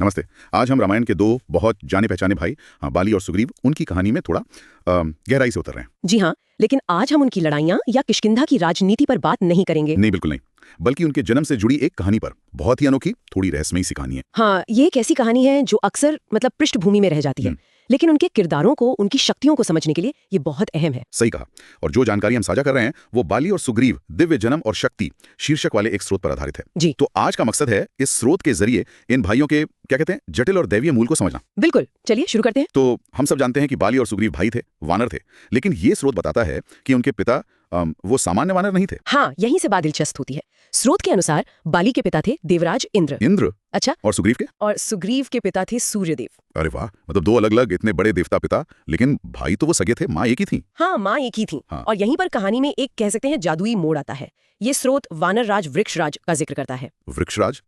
नमस्ते। आज हम रामायण के दो बहुत जाने पहचाने भाई बाली और सुग्रीव उनकी कहानी में थोड़ा गहराई से उतर रहे हैं। जी हाँ, लेकिन आज हम उनकी लड़ाइयाँ या किष्किंधा की राजनीति पर बात नहीं करेंगे। नहीं, बिल्कुल नहीं, बल्कि उनके जन्म से जुड़ी एक कहानी पर। बहुत ही अनोखी, थोड़ी रहस्यमयी सी कहानी है। हाँ, ये एक ऐसी कहानी है जो अक्सर पृष्ठभूमि में रह जाती है, लेकिन उनके किरदारों को, उनकी शक्तियों को समझने के लिए ये बहुत अहम है। सही कहा। और जो जानकारी हम साझा कर रहे हैं वो बाली और सुग्रीव दिव्य जन्म और शक्ति शीर्षक वाले एक स्रोत पर आधारित है। जी। तो आज का मकसद है इस स्रोत के जरिए इन भाइयों के क्या कहते हैं जटिल और दैवीय मूल को समझना। बिल्कुल, चलिए शुरू करते हैं। तो हम सब जानते हैं कि बाली और सुग्रीव भाई थे, वानर थे, लेकिन ये स्रोत बताता है कि उनके पिता वो सामान्य वानर नहीं थे। हाँ, यहीं से बात दिलचस्प होती है। स्रोत के अनुसार बाली के पिता थे देवराज इंद्र। इंद्र? अच्छा। और सुग्रीव के? और सुग्रीव के पिता थे सूर्यदेव। अरे वाह, मतलब दो अलग अलग इतने बड़े देवता पिता, लेकिन भाई तो वो सगे थे, माँ एक ही थी। हाँ, माँ एक ही थी। हाँ। और यहीं पर कहानी में एक कह सकते हैं जादुई मोड़ आता है। ये स्रोत वानर राज वृक्षराज का जिक्र करता है। वृक्षराज?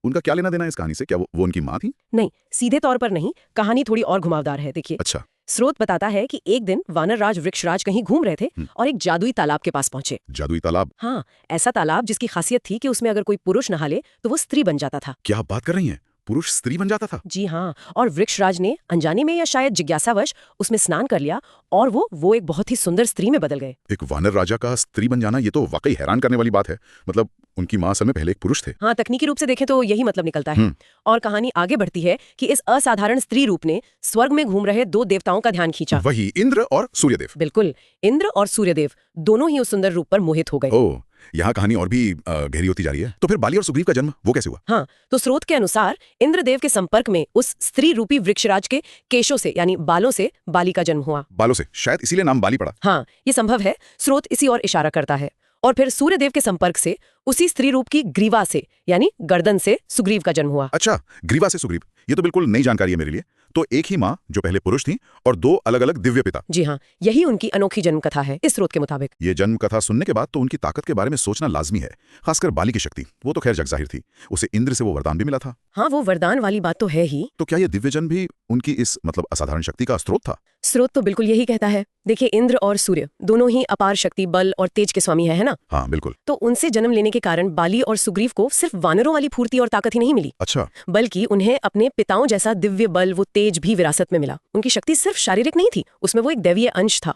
उनका क्या लेना देना है इस कहानी से? क्या वो उनकी माँ थी? नहीं, सीधे तौर पर नहीं, कहानी थोड़ी और घुमावदार है। देखिए, अच्छा। स्रोत बताता है कि एक दिन वानर राज वृक्षराज कहीं घूम रहे थे और एक जादुई तालाब के पास पहुंचे। जादुई तालाब? हाँ, ऐसा तालाब जिसकी खासियत थी कि उसमें अगर कोई पुरुष नहा ले तो वो स्त्री बन जाता था। क्या आप बात कर रही हैं? पुरुष स्त्री बन जाता था? जी हाँ, और वृक्षराज ने अनजाने में या शायद जिज्ञासावश उसमें स्नान कर लिया और वो एक बहुत ही सुंदर स्त्री में बदल गए। एक वानर राजा का स्त्री बन जाना, ये तो वाकई हैरान करने वाली बात है। मतलब उनकी माँ असल में पहले एक पुरुष थे। हाँ, तकनीकी रूप से देखें तो यही मतलब निकलता है। और कहानी आगे बढ़ती है कि इस असाधारण स्त्री रूप ने स्वर्ग में घूम रहे दो देवताओं का ध्यान खींचा। वही इंद्र और सूर्यदेव। बिल्कुल, इंद्र और सूर्यदेव दोनों ही उस सुंदर रूप पर मोहित हो गए। ओह, यहाँ कहानी और भी गहरी होती जा रही है। तो फिर बाली और सुग्रीव का जन्म वो कैसे हुआ? हाँ, तो स्रोत के अनुसार इंद्रदेव के संपर्क में उस स्त्री रूपी वृक्षराज के केशों से यानी बालों से बाली का जन्म हुआ। बालों से? शायद इसीलिए नाम बाली पड़ा। हाँ, ये संभव है। स्रोत इसी और इशारा करता है। और फिर सूर्यदेव के संपर्क से उसी स्त्री रूप की ग्रीवा से यानी गर्दन से सुग्रीव का जन्म हुआ। अच्छा, ग्रीवा से सुग्रीव, ये तो बिल्कुल नई जानकारी है मेरे लिए। तो एक ही माँ जो पहले पुरुष थी और दो अलग अलग दिव्य पिता। जी हाँ, यही उनकी अनोखी जन्म कथा है इस स्रोत के मुताबिक। ये जन्म कथा सुनने के बाद तो उनकी ताकत के बारे में सोचना लाजमी है, खासकर बाली की शक्ति। वो तो खैर जगजाहिर थी, उसे इंद्र से वो वरदान भी मिला था। हाँ, वो वरदान वाली बात तो है ही। तो क्या ये दिव्य जन्म भी उनकी इस असाधारण शक्ति का स्रोत था? स्रोत तो बिल्कुल यही कहता है। देखिए, इंद्र और सूर्य दोनों ही अपार शक्ति, बल और तेज के स्वामी है ना? हाँ, बिल्कुल। तो उनसे जन्म लेने के कारण बाली और सुग्रीव को सिर्फ वानरों वाली फूर्ति और ताकत ही नहीं मिली। अच्छा। बल्कि उन्हें अपने पिताओं जैसा दिव्य बल, वो तेज भी विरासत में मिला। उनकी शक्ति सिर्फ शारीरिक नहीं थी, उसमें वो एक दैवीय अंश था।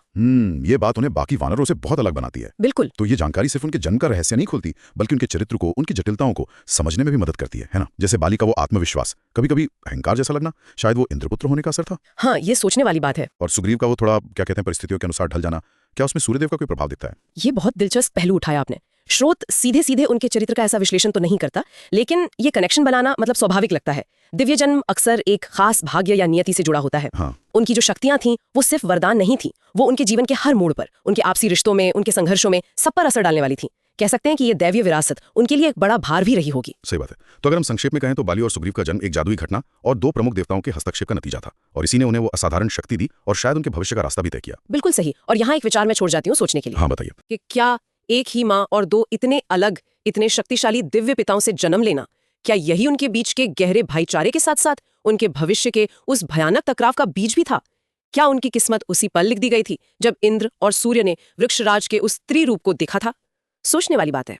ये बात उन्हें बाकी वानरों से बहुत अलग बनाती है। बिल्कुल। तो ये जानकारी सिर्फ उनके जन्म का रहस्य नहीं खोलती, बल्कि उनके चरित्र को, उनकी जटिलताओं को समझने में भी मदद करती है ना? जैसे बाली का वो आत्मविश्वास, कभी कभी अहंकार जैसा लगना, शायद वो इंद्रपुत्र होने का असर था। हाँ, ये सोचने वाली बात है। और सुग्रीव का वो थोड़ा क्या कहते हैं परिस्थितियों के अनुसार ढल जाना, क्या उसमें सूर्यदेव का कोई प्रभाव दिखता है? ये बहुत दिलचस्प पहलू उठाया आपने। स्रोत सीधे सीधे उनके चरित्र का ऐसा विश्लेषण तो नहीं करता, लेकिन ये कनेक्शन बनाना स्वाभाविक लगता है। दिव्य जन्म अक्सर एक खास भाग्य या नियति से जुड़ा होता है। हाँ। उनकी जो शक्तियां थीं वो सिर्फ वरदान नहीं थी, वो उनके जीवन के हर मोड़ पर, उनके आपसी रिश्तों में, उनके संघर्षों में, सब पर असर डालने वाली थी। कह सकते हैं कि ये दैवीय विरासत उनके लिए एक बड़ा भार भी रही होगी। सही बात है। तो अगर हम संक्षेप में कहें तो बाली और सुग्रीव का जन्म एक जादुई घटना और दो प्रमुख देवताओं के हस्तक्षेप का नतीजा था, और इसी ने उन्हें वो असाधारण शक्ति दी और शायद उनके भविष्य का रास्ता भी तय किया। बिल्कुल सही। और यहाँ एक विचार मैं छोड़ जाती हूँ सोचने के लिए। हाँ, बताइए। कि क्या एक ही माँ और दो इतने अलग, इतने शक्तिशाली दिव्य पिताओं से जन्म लेना, क्या यही उनके बीच के गहरे भाईचारे के साथ साथ उनके भविष्य के उस भयानक टकराव का बीज भी था? क्या उनकी किस्मत उसी पल लिख दी गई थी जब इंद्र और सूर्य ने वृक्षराज के उस स्त्री रूप को देखा था? सोचने वाली बात है।